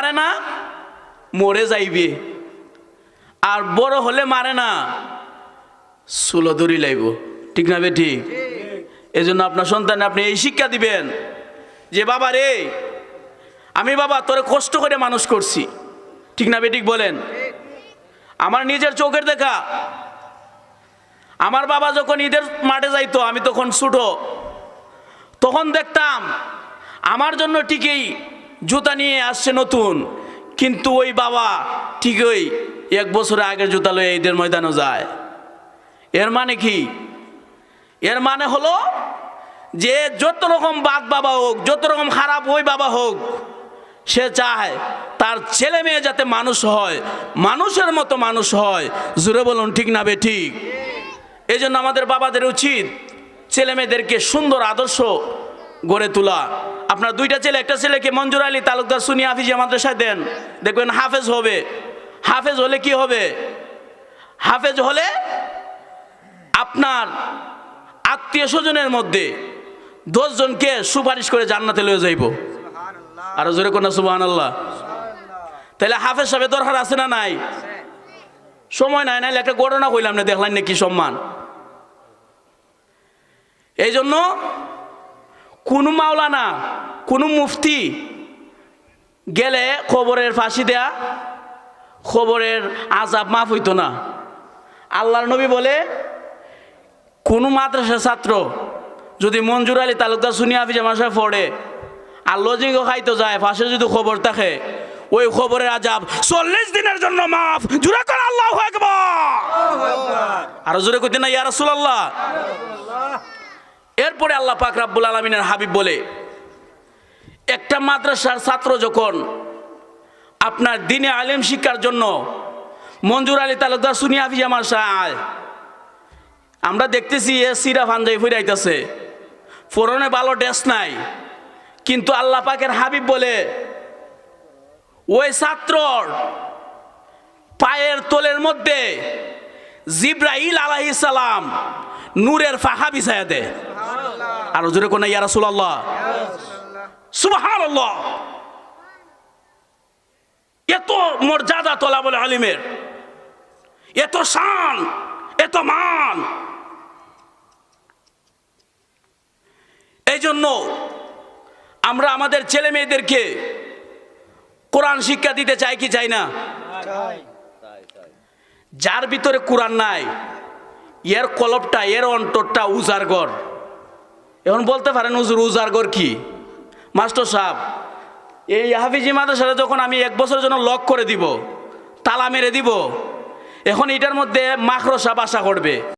মারে না, মরে যাইবে। আর বড় হলে মারে না, চুলো ধরি লাইব। ঠিক না বে ঠিক? এই জন্য আপনার সন্তানে আপনি এই শিক্ষা দিবেন যে বাবা রে, আমি বাবা তোরে কষ্ট করে মানুষ করছি। ঠিক না বে ঠিক বলেন? আমার নিজের চোখের দেখা, আমার বাবা যখন ঈদের মাঠে যাইতো, আমি তখন ছোট, তখন দেখতাম আমার জন্য ঠিকই জুতা নিয়ে আসছে নতুন, কিন্তু ওই বাবা ঠিকই 1 বছর আগের জুতা লয়ে ঈদের ময়দানে যায়। এর মানে কি? এর মানে হলো যে যত রকম বাদ বাবা হোক, যত রকম খারাপ ওই বাবা হোক, সে চায় তার ছেলে মেয়ে যাতে মানুষ হয়, মানুষের মতো মানুষ হয়। জোরে বলুন ঠিক না বে ঠিক? এই জন্য আমাদের বাবাদের উচিত ছেলে মেয়েদেরকে সুন্দর আদর্শ গড়ে তোলা। আপনার 2টা ছেলে, একটা ছেলেকে মঞ্জুর আলী তালুকদার সুনিয়া হাফিজিয়া মাদ্রাসায় দেন, দেখবেন হাফেজ হবে। হাফেজ হলে কি হবে? হাফেজ হলে আপনার আত্মীয় স্বজনের মধ্যে 10 জনকে সুপারিশ করে জান্নাতে লয়ে যাইব। আরো জোরে কোন সুবহানাল্লাহ। তাহলে হাফেজ সাহেব দরকার আছে না নাই? সময় নাই, নাইলে একটা ঘটনা কইলাম না, দেখলেন না কি সম্মান। এই জন্য কোনো মাওলানা, কোনো মুফতি গেলে খবরের ফাঁসি দেয়া, খবরের আযাব মাফ হইতো না। আল্লাহর নবী বলে, কোনো মাদ্রাসার ছাত্র যদি মঞ্জুর আলী তালুকদার সুনিয়া হাফিজিয়া মাদ্রাসায় পড়ে আর লজিংও খাইতে যায়, পাশে যদি খবর থাকে, ওই খবরের আযাব 40 দিনের জন্য মাফ। জোরে করে আল্লাহু আকবার। আরো জোরে কইতে না ইয়া রাসূলুল্লাহ। এরপরে আল্লাহ পাক রব্বুল আলামিনের হাবিব বলে, একটা মাদ্রাসার ছাত্র যখন আপনার দ্বীনে আলেম শিক্ষার জন্য মঞ্জুর আলী তালুকদার সুনিয়া হাফিজিয়া মাদ্রাসায়, আমরা দেখতেছি এ সিরা ফাঞ্জাই ফিরাইতেছে, ফোরনে ভালো ড্রেস নাই, কিন্তু আল্লাহ পাকের হাবিব বলে ওই ছাত্রর পায়ের তোলের মধ্যে জিব্রাইল আলাইহিস সালাম নূরের ফাহা বিছায়া দেয়। আর জোরে কোন ইয়া রাসূলুল্লাহ, সুবহানাল্লাহ। এত মর্যাদা তলাবুল আলিমের, এত শান, এত মান। এই জন্য আমরা আমাদের ছেলে মেয়েদেরকে কোরআন শিক্ষা দিতে চাই কি চাই না? যার ভিতরে কোরআন নাই, এর কলবটা, এর অন্তরটা উজাড়ঘর। এখন বলতে পারেন হুজুর উজাড়ঘর কি? মাস্টার সাহেব, এই হাফিজি মাদ্রাসাটা যখন আমি 1 বছরের জন্য লক করে দিব, তালা মেরে দিব, এখন এটার মধ্যে মাকড়সা বাসা করবে।